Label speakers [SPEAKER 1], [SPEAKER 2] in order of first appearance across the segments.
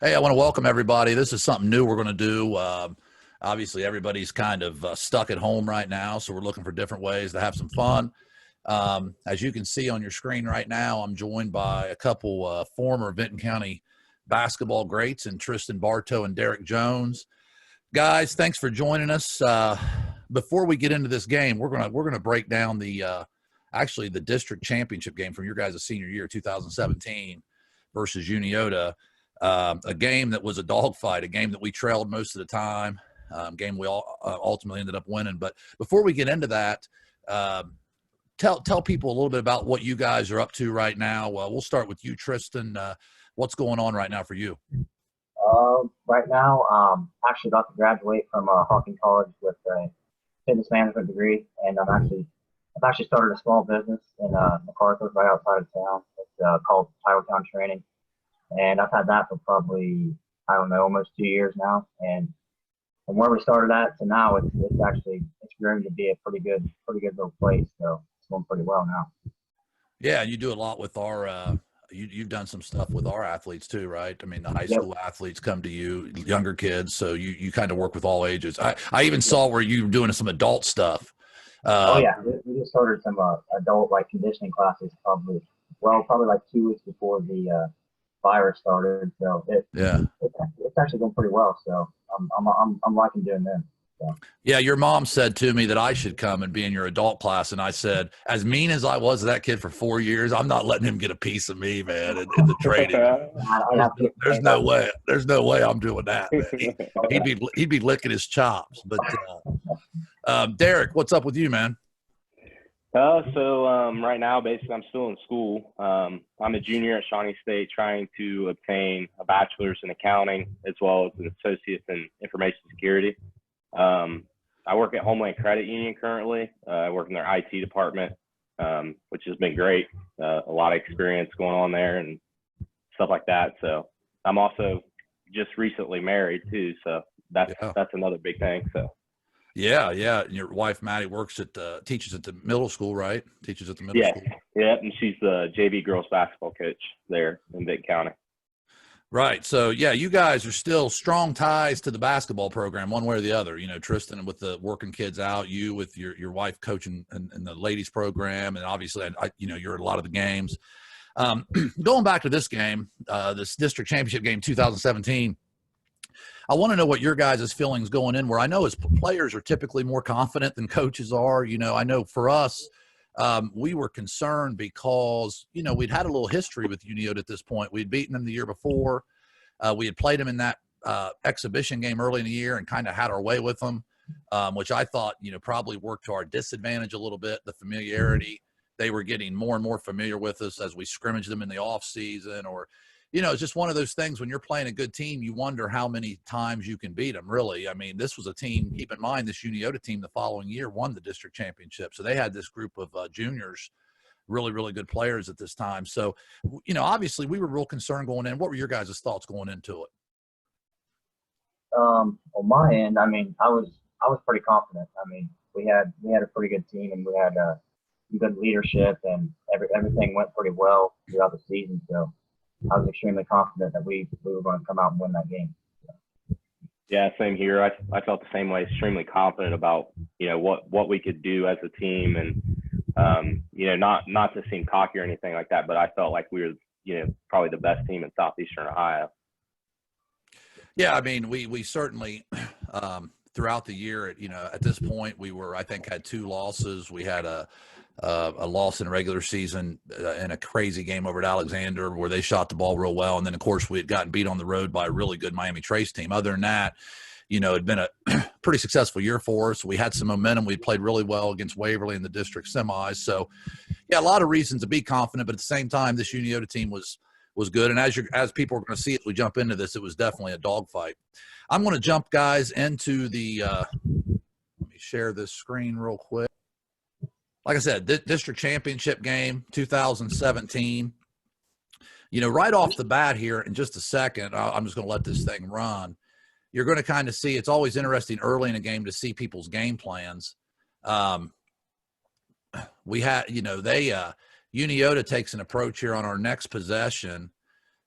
[SPEAKER 1] Hey, I want to welcome everybody. This is something new we're going to do. Obviously, everybody's kind of stuck at home right now, so we're looking for different ways to have some fun. As you can see on your screen right now, I'm joined by a couple former Vinton County basketball greats in Tristan, Bartoe, and Derick Jones. Guys, thanks for joining us. Before we get into this game, we're gonna break down actually the district championship game from your guys' senior year, 2017, versus Unioto. A game that was a dogfight, a game that we trailed most of the time, game we all ultimately ended up winning. But before we get into that, tell people a little bit about what you guys are up to right now. We'll start with you, Tristan. What's going on right now for you?
[SPEAKER 2] Right now, actually about to graduate from Hawking College with a fitness management degree, and I've actually started a small business in MacArthur, right outside of town. It's called Town Training, and I've had that for probably, I don't know, almost 2 years now. And from where we started at to now, it's grown to be a pretty good little place. So it's going pretty well now.
[SPEAKER 1] Yeah, you do a lot with our you've done some stuff with our athletes too, right? I mean, the high
[SPEAKER 2] Yep.
[SPEAKER 1] school athletes come to you, younger kids, so you kind of work with all ages. I even saw where you were doing some adult stuff.
[SPEAKER 2] Oh yeah, we just started some adult like conditioning classes probably like 2 weeks before the virus started. So
[SPEAKER 1] Yeah.
[SPEAKER 2] it's actually going pretty well. So I'm liking doing them. So.
[SPEAKER 1] Yeah, your mom said to me that I should come and be in your adult class, and I said, as mean as I was to that kid for 4 years, I'm not letting him get a piece of me, man, in the training. There's no way. There's no way I'm doing that, man. He'd be licking his chops. But Derick, what's up with you, man?
[SPEAKER 3] Right now, basically, I'm still in school. I'm a junior at Shawnee State trying to obtain a bachelor's in accounting as well as an associate's in information security. I work at Homeland Credit Union currently. I work in their IT department, which has been great. A lot of experience going on there and stuff like that. So I'm also just recently married too. So that's another big thing. So.
[SPEAKER 1] Yeah. And your wife, Maddie, teaches at the middle school, right? Teaches at the middle school.
[SPEAKER 3] Yeah, and she's the JV girls basketball coach there in Vinton County.
[SPEAKER 1] Right. So, yeah, you guys are still strong ties to the basketball program one way or the other. You know, Tristan with the working kids out, you with your wife coaching in the ladies program, and obviously, you're at a lot of the games. Going back to this game, this district championship game, 2017, I want to know what your guys' feelings going in, where I know as players are typically more confident than coaches are. You know, I know for us, we were concerned because, we'd had a little history with Unioto at this point. We'd beaten them the year before. We had played them in that exhibition game early in the year and kind of had our way with them, which I thought, probably worked to our disadvantage a little bit, the familiarity. They were getting more and more familiar with us as we scrimmaged them in the off season, or it's just one of those things when you're playing a good team, you wonder how many times you can beat them, really. I mean, this was a team, keep in mind, this Unioto team the following year won the district championship. So they had this group of juniors, really, really good players at this time. So, obviously we were real concerned going in. What were your guys' thoughts going into it?
[SPEAKER 2] On my end, I mean, I was pretty confident. I mean, we had a pretty good team, and we had good leadership, and everything went pretty well throughout the season. So I was extremely confident that we were going to come out and win that game. So.
[SPEAKER 3] Yeah, same here. I felt the same way. Extremely confident about what we could do as a team, and not to seem cocky or anything like that, but I felt like we were probably the best team in Southeastern Ohio.
[SPEAKER 1] Yeah, I mean, we certainly throughout the year, at this point, I think had 2 losses. We had a loss in regular season in a crazy game over at Alexander where they shot the ball real well. And then, of course, we had gotten beat on the road by a really good Miami Trace team. Other than that, it'd been a pretty successful year for us. We had some momentum. We played really well against Waverly in the district semis. So, yeah, a lot of reasons to be confident. But at the same time, this Unioto team was good. And as people are going to see as we jump into this, it was definitely a dogfight. I'm going to jump, guys, into let me share this screen real quick. Like I said, district championship game, 2017. Right off the bat here in just a second, I'm just going to let this thing run. You're going to kind of see, it's always interesting early in a game to see people's game plans. We had, Unioto takes an approach here on our next possession.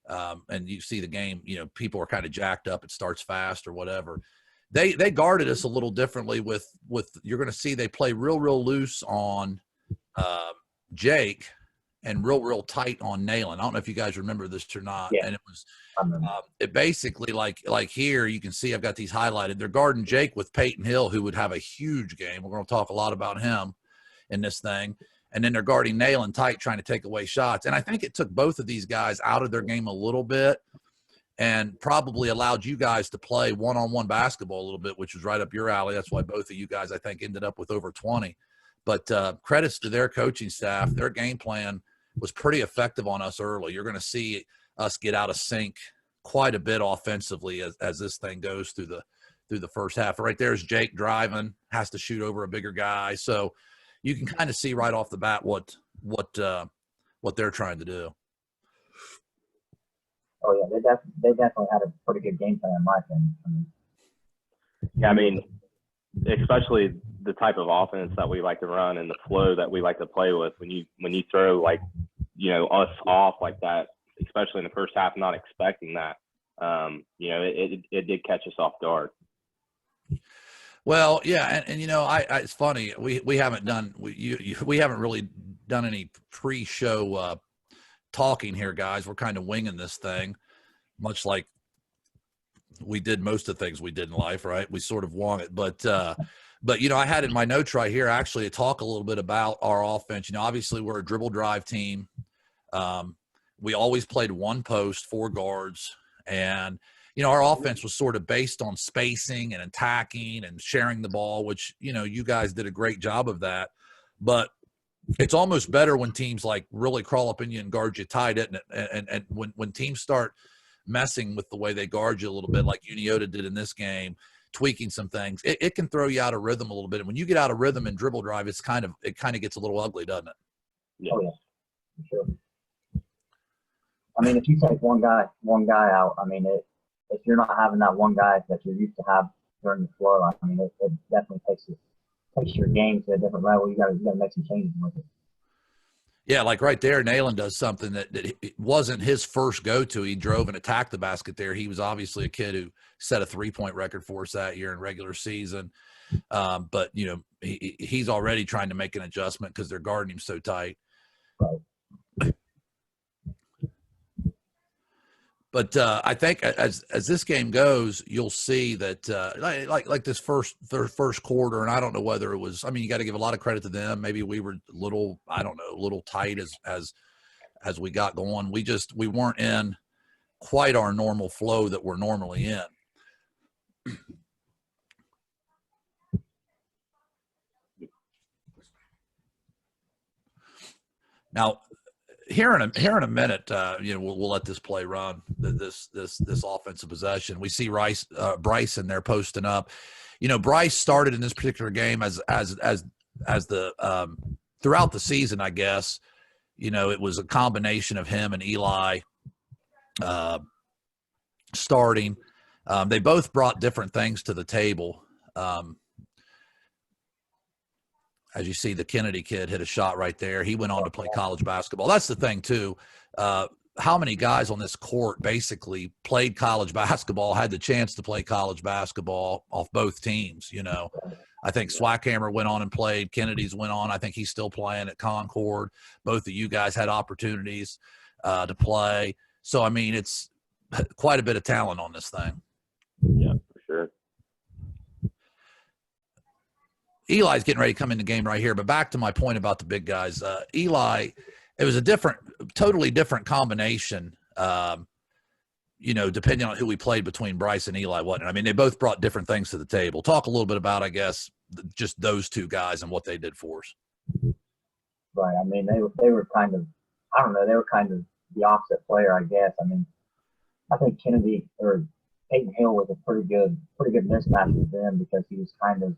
[SPEAKER 1] and you see the game, people are kind of jacked up. It starts fast or whatever. They guarded us a little differently with you're going to see they play real loose on Jake and real tight on Nayland. I don't know if you guys remember this or not.
[SPEAKER 2] Yeah.
[SPEAKER 1] And it was it basically like here you can see I've got these highlighted. They're guarding Jake with Peyton Hill, who would have a huge game. We're going to talk a lot about him in this thing. And then they're guarding Nayland tight, trying to take away shots. And I think it took both of these guys out of their game a little bit and probably allowed you guys to play one-on-one basketball a little bit, which was right up your alley. That's why both of you guys, I think, ended up with over 20. But credits to their coaching staff. Their game plan was pretty effective on us early. You're going to see us get out of sync quite a bit offensively as this thing goes through the first half. Right there's Jake driving, has to shoot over a bigger guy. So you can kind of see right off the bat what they're trying to do.
[SPEAKER 2] Oh yeah, they definitely had a pretty good game plan in my opinion.
[SPEAKER 3] Yeah, I mean, especially the type of offense that we like to run and the flow that we like to play with. When you throw us off like that, especially in the first half, not expecting that, it did catch us off guard.
[SPEAKER 1] Well, yeah, and it's funny we haven't done we haven't really done any pre-show talking here, guys. We're kind of winging this thing, much like we did most of the things we did in life, right? We sort of won it, but I had in my notes right here actually to talk a little bit about our offense. Obviously we're a dribble drive team. We always played one post, 4 guards, and our offense was sort of based on spacing and attacking and sharing the ball, which, you guys did a great job of that. But it's almost better when teams like really crawl up in you and guard you tight, isn't it? And when teams start messing with the way they guard you a little bit, like Unioto did in this game, tweaking some things, it can throw you out of rhythm a little bit. And when you get out of rhythm and dribble drive, it kind of gets a little ugly, doesn't it?
[SPEAKER 2] Yeah. Oh yeah, for sure. I mean, if you take one guy out, I mean, if you're not having that one guy that you're used to have during the flow, I mean, it definitely takes your game to a different level. You got to make some changes with it.
[SPEAKER 1] Yeah, like right there, Nayland does something that it wasn't his first go-to. He drove and attacked the basket there. He was obviously a kid who set a 3-point record for us that year in regular season. But, he's already trying to make an adjustment because they're guarding him so tight.
[SPEAKER 2] Right.
[SPEAKER 1] But I think as this game goes, you'll see that like this first quarter, and I don't know whether it was. I mean, you got to give a lot of credit to them. Maybe we were a little tight as we got going. We weren't in quite our normal flow that we're normally in. Now, here in a minute, we'll let this play run. This offensive possession. We see Bryce in there posting up. Bryce started in this particular game as the throughout the season, I guess. It was a combination of him and Eli starting. They both brought different things to the table. As you see, the Kennedy kid hit a shot right there. He went on to play college basketball. That's the thing, too. How many guys on this court basically played college basketball, had the chance to play college basketball off both teams, I think Swackhammer went on and played. Kennedy's went on. I think he's still playing at Concord. Both of you guys had opportunities to play. So, I mean, it's quite a bit of talent on this thing.
[SPEAKER 3] Yeah, for sure.
[SPEAKER 1] Eli's getting ready to come in the game right here, but back to my point about the big guys. Eli, it was a totally different combination, depending on who we played between Bryce and Eli, wasn't it? I mean, they both brought different things to the table. Talk a little bit about, I guess, just those two guys and what they did for us.
[SPEAKER 2] Right. I mean, they were kind of, I don't know, they were kind of the opposite player, I guess. I mean, I think Kennedy or Peyton Hill was a pretty good mismatch with them because he was kind of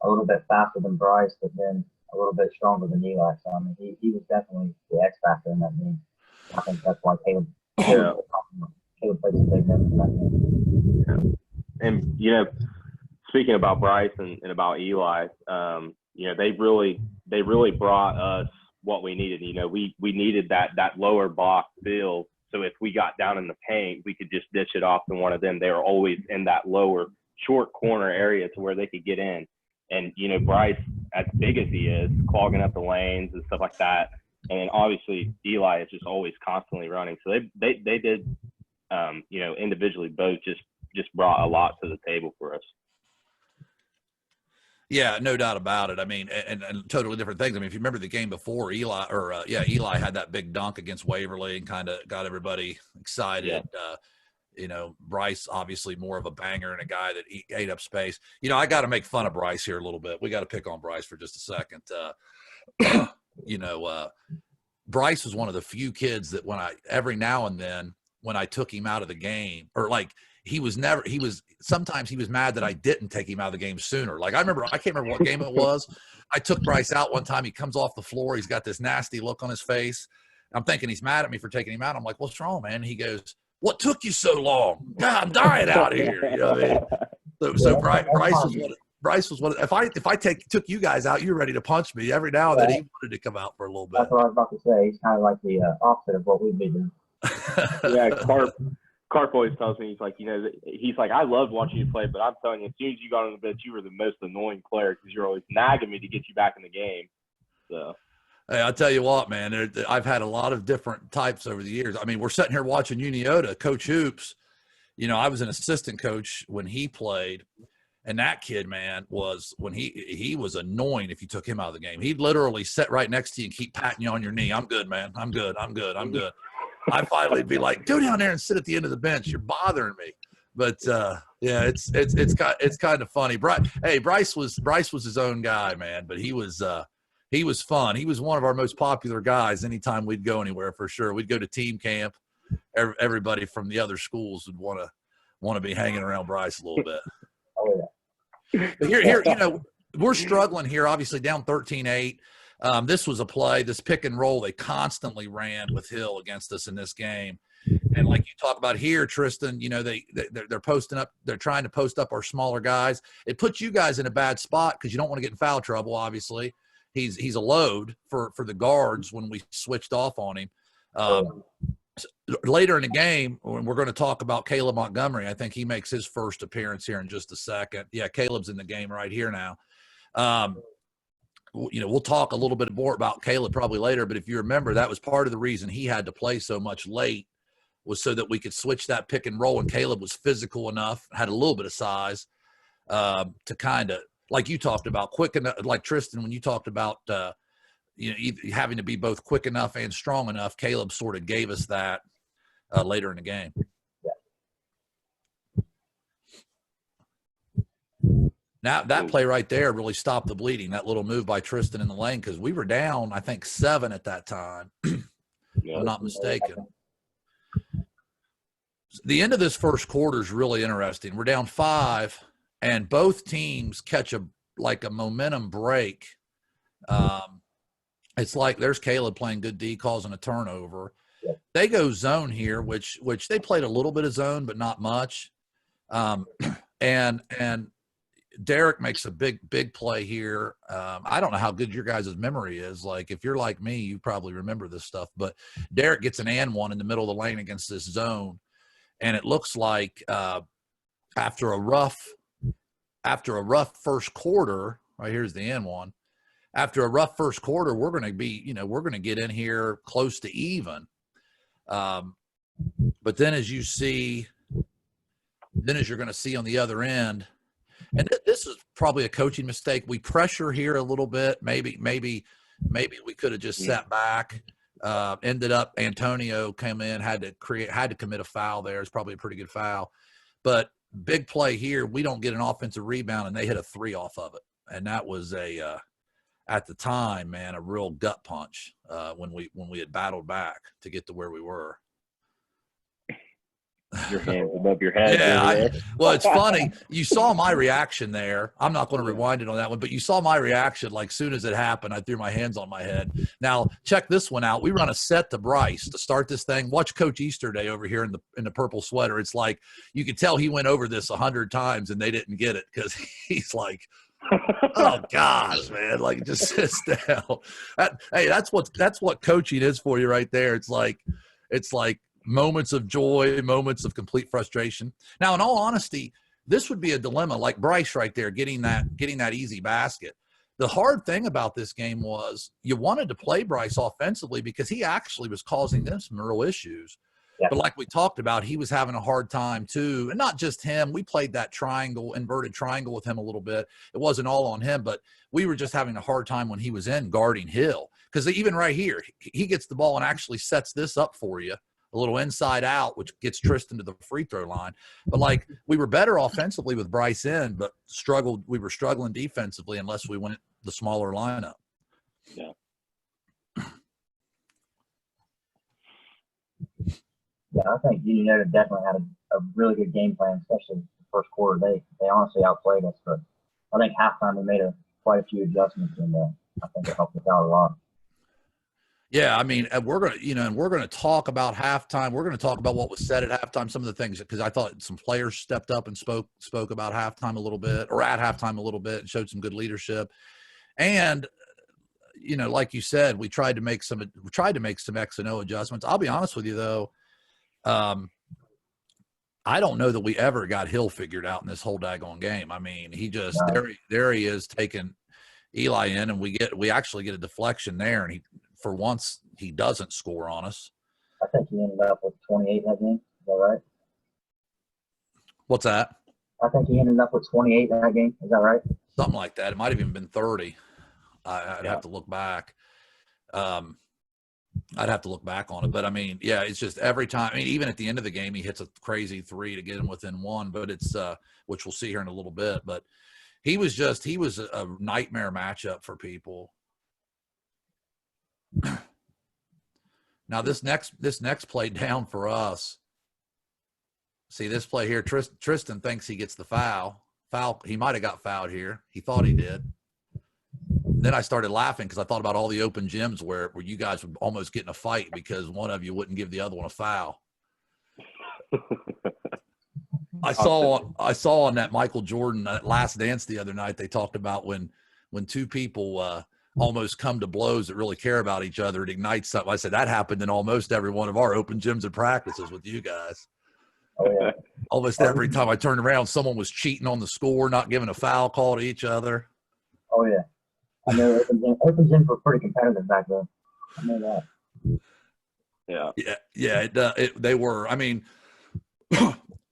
[SPEAKER 2] a little bit faster than Bryce, but then a little bit stronger than Eli. So, I mean, he was definitely the X factor in that game. I think that's why Caleb played some big minutes in that game.
[SPEAKER 3] Yeah. And, speaking about Bryce and about Eli, they really brought us what we needed. We needed that lower block feel So if we got down in the paint, we could just dish it off to one of them. They were always in that lower short corner area to where they could get in. And, you know, Bryce, as big as he is, clogging up the lanes and stuff like that. And then obviously Eli is just always constantly running. So they did, you know, individually both just brought a lot to the table for us.
[SPEAKER 1] Yeah, no doubt about it. I mean, and totally different things. I mean, if you remember the game before, Eli had that big dunk against Waverly and kind of got everybody excited.
[SPEAKER 3] Yeah.
[SPEAKER 1] You know, Bryce, obviously more of a banger and a guy that ate up space. You know, I got to make fun of Bryce here a little bit. We got to pick on Bryce for just a second. You know, Bryce was one of the few kids that every now and then when I took him out of the game, or like sometimes he was mad that I didn't take him out of the game sooner. Like I can't remember what game it was. I took Bryce out one time. He comes off the floor. He's got this nasty look on his face. I'm thinking he's mad at me for taking him out. I'm like, what's wrong, man? And he goes, what took you so long? God, I'm dying out here. You know what I mean? So Bryce was one. If I took you guys out, you're ready to punch me. Every now and then he wanted to come out for a little bit.
[SPEAKER 2] That's what I was about to say. He's kind of like the opposite of what we've been doing.
[SPEAKER 3] Yeah, Carp always tells me, he's like, you know, I loved watching you play, but I'm telling you, as soon as you got on the bench, you were the most annoying player because you're always nagging me to get you back in the game. So.
[SPEAKER 1] Hey, I'll tell you what, man, I've had a lot of different types over the years. I mean, we're sitting here watching Unioto, Coach Hoops. You know, I was an assistant coach when he played, and that kid, man, was when he was annoying if you took him out of the game. He'd literally sit right next to you and keep patting you on your knee. I'm good, man. I'm good. I finally be like, go down there and sit at the end of the bench. You're bothering me. But yeah, it's kind of funny. Bryce was his own guy, man, but he was fun. He was one of our most popular guys anytime we'd go anywhere, for sure. We'd go to team camp. Everybody from the other schools would want to be hanging around Bryce a little bit.
[SPEAKER 2] Oh, yeah.
[SPEAKER 1] But here, you know, we're struggling here, obviously down 13-8. This was a play, this pick and roll they constantly ran with Hill against us in this game. And like you talk about here, Tristan, you know, they're posting up, they're trying to post up our smaller guys. It puts you guys in a bad spot because you don't want to get in foul trouble, obviously. He's a load for the guards when we switched off on him. Later in the game, when we're going to talk about Caleb Montgomery, I think he makes his first appearance here in just a second. Yeah, Caleb's in the game right here now. You know, we'll talk a little bit more about Caleb probably later, but if you remember, that was part of the reason he had to play so much late, was so that we could switch that pick and roll, and Caleb was physical enough, had a little bit of size to kind of, like you talked about, quick enough, like Tristan, when you talked about you know, having to be both quick enough and strong enough, Caleb sort of gave us that later in the game. Now that play right there really stopped the bleeding, that little move by Tristan in the lane, because we were down, I think, 7 at that time, if I'm not mistaken. The end of this first quarter is really interesting. We're down 5, and both teams catch a momentum break. It's like there's Caleb playing good D, causing a turnover. They go zone here, which they played a little bit of zone, but not much. And Derick makes a big play here. I don't know how good your guys' memory is. Like, if you're like me, you probably remember this stuff. But Derick gets an and one in the middle of the lane against this zone, and it looks like after a rough first quarter, right here's the and one. After a rough first quarter, we're going to get in here close to even. But then as you're going to see on the other end, and this is probably a coaching mistake. We pressure here a little bit. Maybe we could have just sat back. Ended up Antonio came in, had to commit a foul there. It's probably a pretty good foul. But big play here, we don't get an offensive rebound, and they hit a 3 off of it. And that was at the time, man, a real gut punch when we had battled back to get to where we were.
[SPEAKER 3] Your hands above your head.
[SPEAKER 1] Yeah. Well, it's funny. You saw my reaction there. I'm not going to rewind it on that one, but you saw my reaction. Like, soon as it happened, I threw my hands on my head. Now, check this one out. We run a set to Bryce to start this thing. Watch Coach Easterday over here in the purple sweater. It's like you could tell he went over this 100 times and they didn't get it, because he's like, oh gosh, man, like, it just sits down. Hey, that's what coaching is for you right there. It's like moments of joy, moments of complete frustration. Now, in all honesty, this would be a dilemma, like Bryce right there, getting that easy basket. The hard thing about this game was you wanted to play Bryce offensively because he actually was causing them some real issues.
[SPEAKER 2] Yeah.
[SPEAKER 1] But like we talked about, he was having a hard time too. And not just him. We played that inverted triangle with him a little bit. It wasn't all on him, but we were just having a hard time when he was in guarding Hill. Because even right here, he gets the ball and actually sets this up for you, a little inside out, which gets Tristan to the free throw line. But like we were better offensively with Bryce in, but we were struggling defensively unless we went the smaller lineup.
[SPEAKER 3] Yeah.
[SPEAKER 2] Yeah, I think Unioto definitely had a really good game plan, especially the first quarter. They honestly outplayed us, but I think halftime we made quite a few adjustments, and I think it helped us out a lot.
[SPEAKER 1] Yeah, I mean, we're gonna talk about halftime. We're gonna talk about what was said at halftime, some of the things, because I thought some players stepped up and spoke about halftime a little bit, or at halftime a little bit, and showed some good leadership. And like you said, we tried to make some X and O adjustments. I'll be honest with you though. I don't know that we ever got Hill figured out in this whole daggone game. I mean, he just there he is taking Eli in, and we actually get a deflection there, and for once he doesn't score on us.
[SPEAKER 2] I think he ended up with 28 in that game. Is that right?
[SPEAKER 1] What's that?
[SPEAKER 2] I think he ended up with 28 in that game. Is that right?
[SPEAKER 1] Something like that. It might have even been 30. I'd have to look back. I'd have to look back on it. But, I mean, yeah, it's just every time. I mean, even at the end of the game, he hits a crazy three to get him within one. But it's which we'll see here in a little bit. But he was a nightmare matchup for people. Now, this next play down for us. See this play here. Tristan thinks he gets the foul. He might have got fouled here. He thought he did. Then I started laughing because I thought about all the open gyms where you guys would almost get in a fight because one of you wouldn't give the other one a foul. I saw on that Michael Jordan Last Dance the other night, they talked about when two people almost come to blows that really care about each other, it ignites something. I said that happened in almost every one of our open gyms and practices with you guys.
[SPEAKER 2] Oh, yeah.
[SPEAKER 1] Almost every time I turned around, someone was cheating on the score, not giving a foul call to each other.
[SPEAKER 2] Oh, yeah. I know open gyms were pretty competitive back then. I know that.
[SPEAKER 1] Yeah. They were. I mean,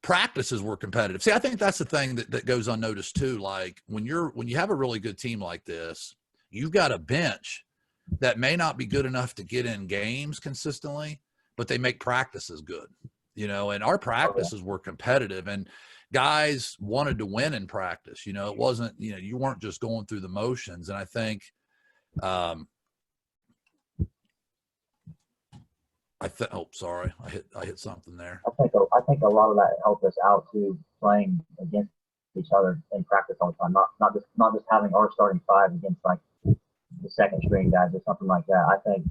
[SPEAKER 1] practices were competitive. See, I think that's the thing that goes unnoticed too. Like when you have a really good team like this, you've got a bench that may not be good enough to get in games consistently, but they make practices good. And our practices were competitive, and guys wanted to win in practice. It wasn't, you weren't just going through the motions. And I think, sorry, I hit something there.
[SPEAKER 2] I think a lot of that helped us out too, playing against each other in practice all the time. Not just having our starting five against like the second string guys or something like that. I think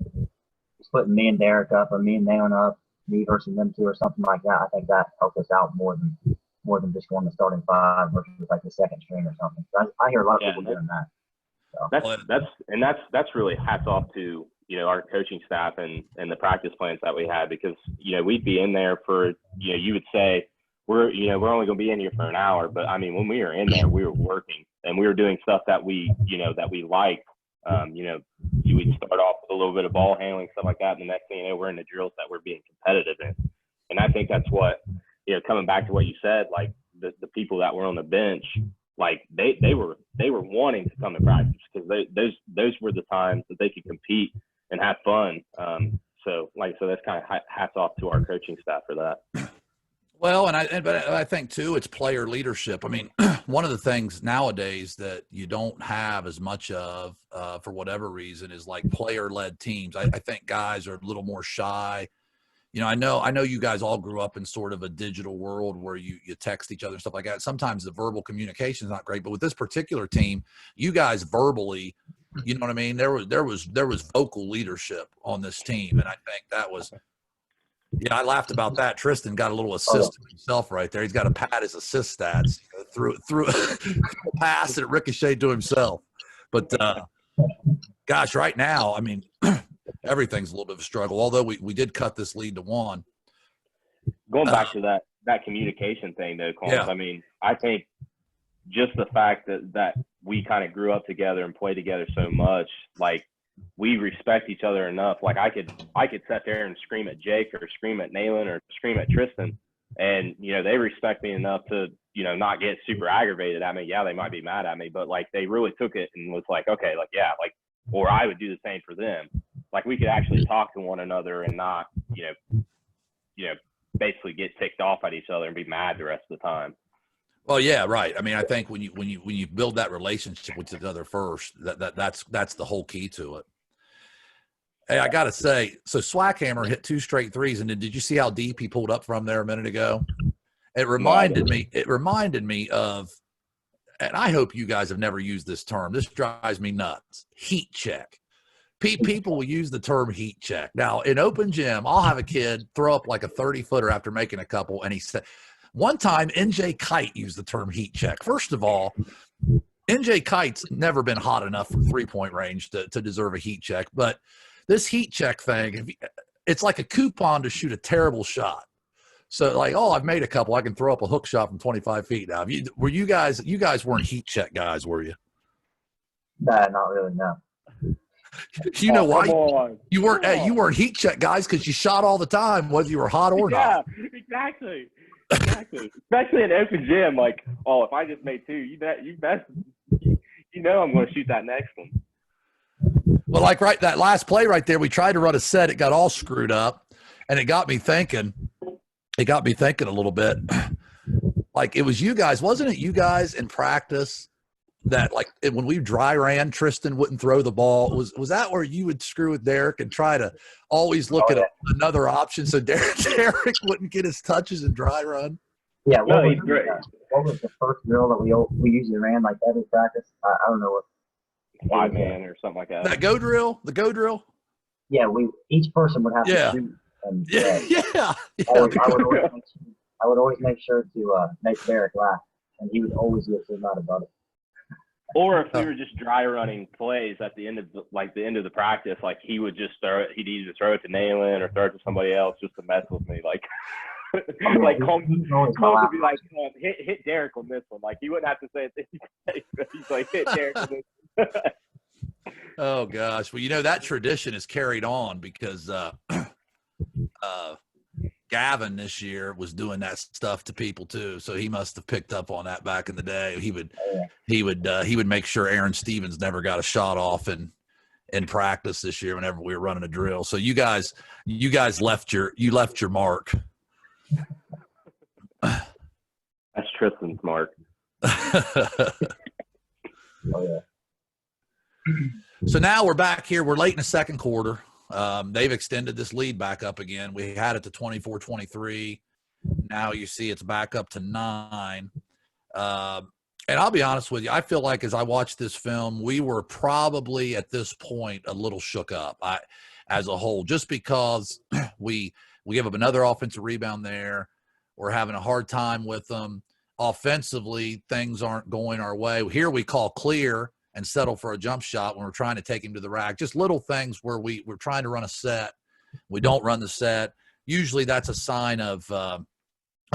[SPEAKER 2] splitting me and Derick up, or me and Nalen up, me versus them two, or something like that. I think that helped us out more than just going to starting five versus like the second string or something. So I hear a lot of people doing that. So.
[SPEAKER 3] That's really hats off to our coaching staff and the practice plans that we had, because we'd be in there for you would say we're only going to be in here for an hour, but I mean when we were in there we were working and we were doing stuff that we liked. You would start off with a little bit of ball handling, stuff like that, and the next thing you know, we're in the drills that we're being competitive in. And I think that's what, coming back to what you said, like the people that were on the bench, like they were wanting to come to practice because those were the times that they could compete and have fun. So that's kind of hats off to our coaching staff for that.
[SPEAKER 1] Well, but I think too, it's player leadership. I mean, one of the things nowadays that you don't have as much of, for whatever reason, is like player-led teams. I think guys are a little more shy. I know you guys all grew up in sort of a digital world where you text each other and stuff like that. Sometimes the verbal communication is not great, but with this particular team, you guys verbally, you know what I mean? There was vocal leadership on this team, and I think that was. Yeah, I laughed about that. Tristan got a little assist himself right there. He's got to pad his assist stats through a pass that ricocheted to himself. But gosh, right now, I mean, everything's a little bit of a struggle. Although we did cut this lead to 1.
[SPEAKER 3] Going back to that communication thing, though, Collins,
[SPEAKER 1] Yeah.
[SPEAKER 3] I mean, I think just the fact that we kind of grew up together and played together so much, like, we respect each other enough. Like, I could sit there and scream at Jake or scream at Nayland or scream at Tristan, and, you know, they respect me enough to, you know, not get super aggravated at me. Yeah, they might be mad at me, but, like, they really took it and was like, okay, like, yeah, like, or I would do the same for them. Like, we could actually talk to one another and not, you know, basically get ticked off at each other and be mad the rest of the time.
[SPEAKER 1] Well, yeah, right. I mean, I think when you build that relationship with each other first, that's the whole key to it. Hey, I gotta say, so Swackhammer hit 2 straight threes, and then did you see how deep he pulled up from there a minute ago? It reminded me of, and I hope you guys have never used this term. This drives me nuts. Heat check. People will use the term heat check. Now, in open gym, I'll have a kid throw up like a 30-footer after making a couple, and he said, one time NJ Kite used the term heat check. First of all, NJ Kite's never been hot enough from 3-point range to deserve a heat check, but this heat check thing, it's like a coupon to shoot a terrible shot. So, like, oh, I've made a couple. I can throw up a hook shot from 25 feet now. Were you guys weren't heat check guys, were you?
[SPEAKER 2] Nah, not really, no.
[SPEAKER 1] You know why? You
[SPEAKER 3] Come on.
[SPEAKER 1] you weren't heat check guys because you shot all the time, whether you were hot or not.
[SPEAKER 3] Yeah, exactly. Especially in open gym, like, oh, if I just made 2, you know I'm going to shoot that next one.
[SPEAKER 1] Well, like that last play right there, we tried to run a set. It got all screwed up, and it got me thinking a little bit. Like, it was you guys, wasn't it? You guys in practice that, like, when we dry ran, Tristan wouldn't throw the ball. Was that where you would screw with Derick and try to always look at another option so Derick wouldn't get his touches and dry run?
[SPEAKER 2] Yeah,
[SPEAKER 3] No, he's great.
[SPEAKER 2] What was the first drill that we usually ran like every practice? I don't know what.
[SPEAKER 3] 5-man or something like that.
[SPEAKER 1] The go drill.
[SPEAKER 2] Yeah, each person would have
[SPEAKER 1] Yeah.
[SPEAKER 2] to shoot. And,
[SPEAKER 1] Yeah.
[SPEAKER 2] I would always make sure to make Derick laugh, and he would always get so mad about it.
[SPEAKER 3] Or if we were just dry running plays at the end of the practice, like, he would just he'd either throw it to Nayland or throw it to somebody else just to mess with me. Like, like, Combs would be like, hit Derick on this one. Like, he wouldn't have to say it. He's like, hit Derick on this one.
[SPEAKER 1] Oh gosh. Well, you know, that tradition is carried on because Gavin this year was doing that stuff to people too. So he must have picked up on that back in the day. He would make sure Aaron Stevens never got a shot off in practice this year whenever we were running a drill. So you guys left your mark.
[SPEAKER 3] That's Tristan's mark.
[SPEAKER 2] Oh yeah.
[SPEAKER 1] So now we're back here. We're late in the second quarter. They've extended this lead back up again. We had it to 24-23. Now you see it's back up to 9. And I'll be honest with you, I feel like as I watched this film, we were probably at this point a little shook up as a whole, just because we give up another offensive rebound there. We're having a hard time with them. Offensively, things aren't going our way. Here we call clear and settle for a jump shot when we're trying to take him to the rack. Just little things where we're trying to run a set. We don't run the set. Usually that's a sign of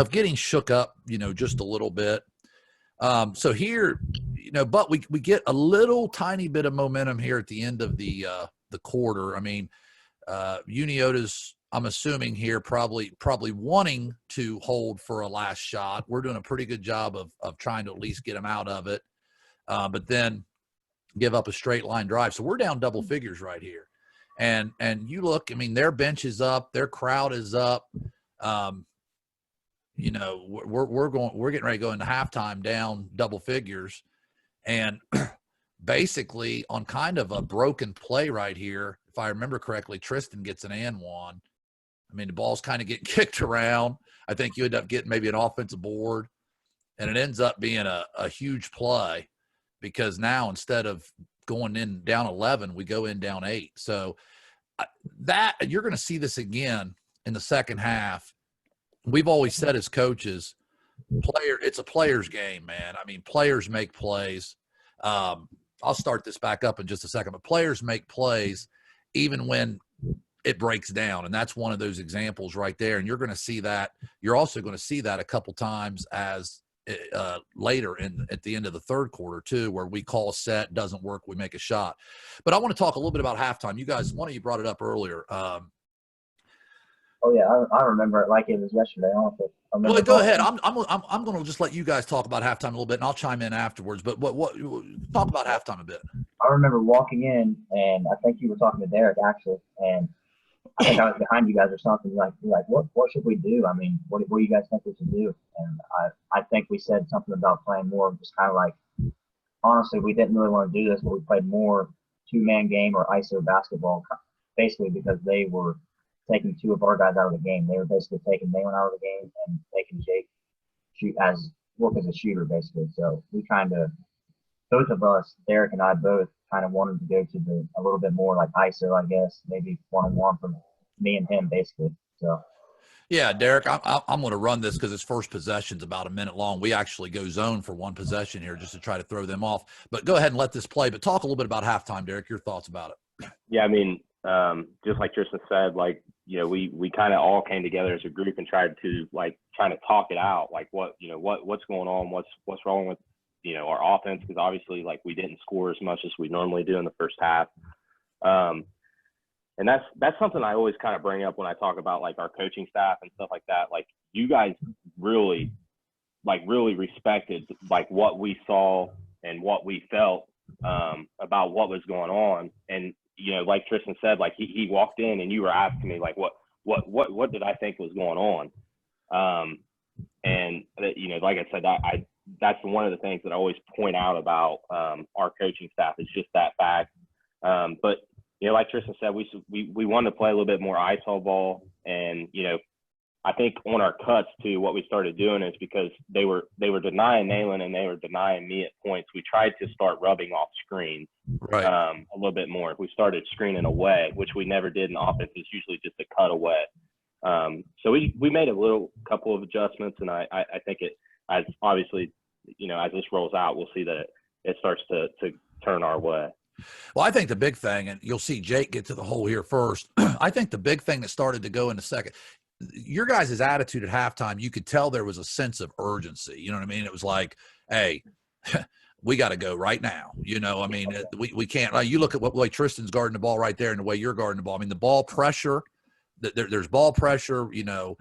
[SPEAKER 1] getting shook up, you know, just a little bit. So here, you know, but we get a little tiny bit of momentum here at the end of the quarter. I mean, Unioto's, I'm assuming here, probably wanting to hold for a last shot. We're doing a pretty good job of trying to at least get him out of it. But then give up a straight line drive. So we're down double figures right here. And you look, I mean, their bench is up, their crowd is up. You know, we're getting ready to go into halftime down double figures. And basically on kind of a broken play right here, if I remember correctly, Tristan gets an and one. I mean, the ball's kind of getting kicked around. I think you end up getting maybe an offensive board, and it ends up being a huge play, because now instead of going in down 11, we go in down 8. So that you're going to see this again in the second half. We've always said as coaches, it's a player's game, man. I mean, players make plays. I'll start this back up in just a second, but players make plays even when it breaks down. And that's one of those examples right there. And you're going to see that. You're also going to see that a couple times as later at the end of the third quarter too, where we call a set, doesn't work, we make a shot. But I want to talk a little bit about halftime. You guys, one of you brought it up earlier.
[SPEAKER 2] Oh yeah, I remember it like it was yesterday. I don't think I remember.
[SPEAKER 1] Well, go ahead. I'm going to just let you guys talk about halftime a little bit, and I'll chime in afterwards. But what talk about halftime a bit.
[SPEAKER 2] I remember walking in, and I think you were talking to Derick actually, and I think I was behind you guys or something. You're like, what should we do? I mean, what do you guys think we should do? And I think we said something about playing more, just kind of like, honestly, we didn't really want to do this, but we played more two-man game or ISO basketball, basically because they were taking two of our guys out of the game. They were basically taking Malin out of the game and making Jake work as a shooter, basically. So we kind of, both of us, Derick and I both kind of wanted to go to a little bit more like ISO, I guess, maybe one-on-one from me and him, basically. So.
[SPEAKER 1] Yeah, Derick, I'm going to run this because its first possession's about a minute long. We actually go zone for one possession here just to try to throw them off. But go ahead and let this play. But talk a little bit about halftime, Derick. Your thoughts about it?
[SPEAKER 3] Yeah, I mean, just like Tristan said, like, you know, we kind of all came together as a group and tried to trying to talk it out, like what's going on, what's wrong with, you know, our offense, because obviously like we didn't score as much as we normally do in the first half. And that's something I always kind of bring up when I talk about like our coaching staff and stuff like that. Like you guys really respected like what we saw and what we felt about what was going on. And, you know, like Tristan said, like he walked in and you were asking me like, what did I think was going on? And you know, like I said, that's one of the things that I always point out about our coaching staff is just that fact. But you know, like Tristan said, we wanted to play a little bit more ISO ball, and you know, I think on our cuts too, what we started doing is because they were denying Nayland and they were denying me at points. We tried to start rubbing off screens
[SPEAKER 1] Right.
[SPEAKER 3] A little bit more. We started screening away, which we never did in offense. It's usually just a cut away. So we made a couple of adjustments, and I think it, as obviously, you know, as this rolls out, we'll see that it starts to turn our way.
[SPEAKER 1] Well, I think the big thing, and you'll see Jake get to the hole here first. I think the big thing that started to go in a second, your guys' attitude at halftime, you could tell there was a sense of urgency. You know what I mean? It was like, hey, we got to go right now. You know, I mean, we can't. You look at what way Tristan's guarding the ball right there and the way you're guarding the ball. I mean, the ball pressure, there's ball pressure, you know,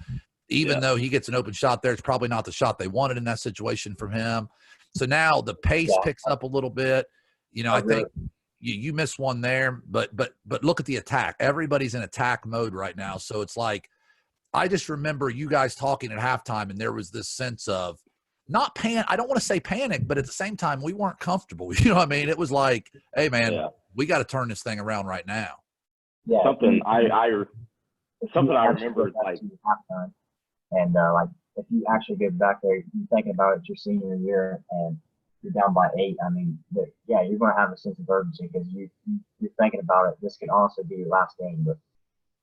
[SPEAKER 1] even though he gets an open shot there, it's probably not the shot they wanted in that situation from him. So now the pace picks up a little bit. You know, I think you miss one there, but look at the attack. Everybody's in attack mode right now. So it's like, I just remember you guys talking at halftime, and there was this sense of not I don't want to say panic, but at the same time, we weren't comfortable. You know what I mean? It was like, hey man, we got to turn this thing around right now.
[SPEAKER 2] Yeah.
[SPEAKER 3] Something I remember like
[SPEAKER 2] halftime, and like if you actually get back there, you're thinking about it your senior year, and you're down by 8. I mean, you're going to have a sense of urgency because you're thinking about it. This could also be your last game, but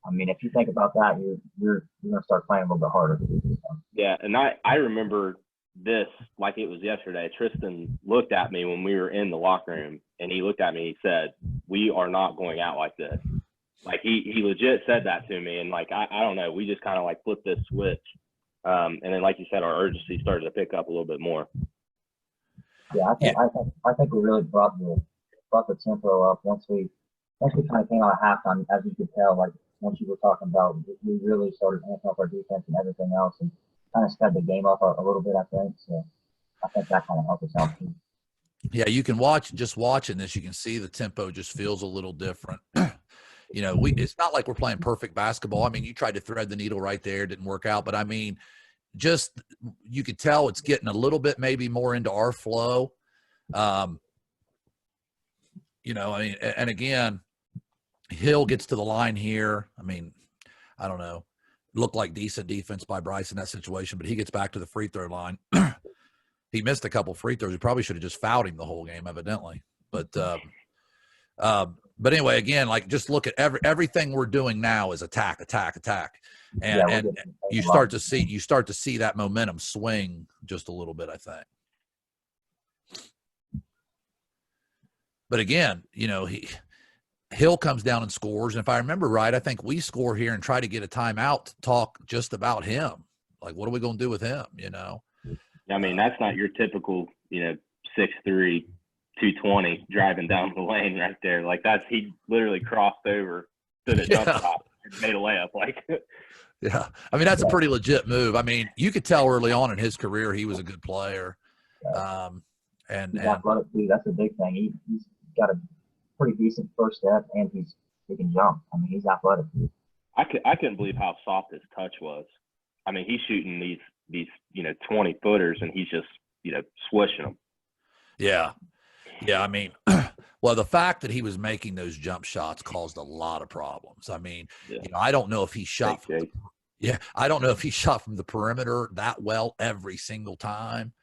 [SPEAKER 2] I mean, if you think about that, you're going to start playing a little bit harder.
[SPEAKER 3] Yeah, and I remember this like it was yesterday. Tristan looked at me when we were in the locker room, and he looked at me. He said, "We are not going out like this." Like he legit said that to me, and like I don't know, we just kind of like flipped this switch, and then like you said, our urgency started to pick up a little bit more.
[SPEAKER 2] Yeah, I think we really brought the tempo up once we kind of came out of halftime, as you could tell. Like once you were talking about, we really started amping up our defense and everything else, and kind of sped the game up a little bit. I think so. I think that kind of helped us out too.
[SPEAKER 1] Yeah, you can watching this, you can see the tempo just feels a little different. You know, it's not like we're playing perfect basketball. I mean, you tried to thread the needle right there, didn't work out, but I mean, just you could tell it's getting a little bit maybe more into our flow. You know, I mean, and again, Hill gets to the line here. I mean, I don't know, looked like decent defense by Bryce in that situation, but he gets back to the free throw line. He missed a couple free throws. He probably should have just fouled him the whole game, evidently. But anyway, again, like just look at everything we're doing now is attack, and you start to see that momentum swing just a little bit, I think. But again, you know, Hill comes down and scores. And if I remember right, I think we score here and try to get a timeout to talk just about him. Like, what are we going to do with him?
[SPEAKER 3] I mean, that's not your typical, 6'3", 220 driving down the lane right there. Like he literally crossed over, stood at jump stop, and made a layup. Like,
[SPEAKER 1] yeah. I mean, that's a pretty legit move. I mean, you could tell early on in his career he was a good player.
[SPEAKER 2] He's athletic too. That's a big thing. He's got a pretty decent first step, and he can jump. I mean, he's athletic.
[SPEAKER 3] I couldn't believe how soft his touch was. I mean, he's shooting these 20-footers, and he's just swishing them.
[SPEAKER 1] Yeah. I mean, well, the fact that he was making those jump shots caused a lot of problems. I mean, I don't know if he shot. I don't know if he shot from the perimeter that well every single time.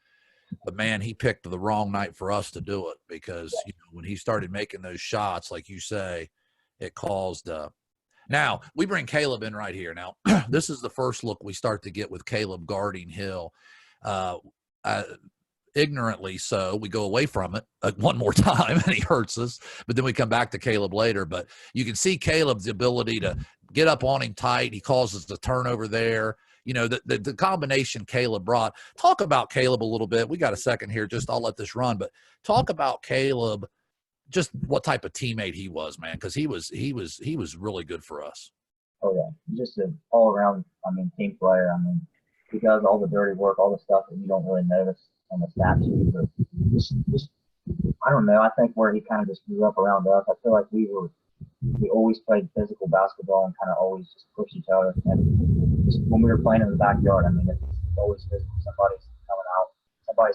[SPEAKER 1] But, man, he picked the wrong night for us to do it because when he started making those shots, like you say, it caused now, we bring Caleb in right here. Now, this is the first look we start to get with Caleb guarding Hill. Ignorantly so, we go away from it one more time, and he hurts us. But then we come back to Caleb later. But you can see Caleb's ability to get up on him tight. He causes the turnover there. The combination Caleb brought. Talk about Caleb a little bit. We got a second here. I'll let this run, but talk about Caleb, just what type of teammate he was, man, because he was really good for us.
[SPEAKER 2] Oh yeah, he's just an all around. I mean, team player. I mean, he does all the dirty work, all the stuff that you don't really notice on the stat sheet. But just I don't know. I think where he kind of just grew up around us. I feel like we always played physical basketball and kind of always just pushed each other. And just when we were playing in the backyard, I mean, it's always physical. Somebody's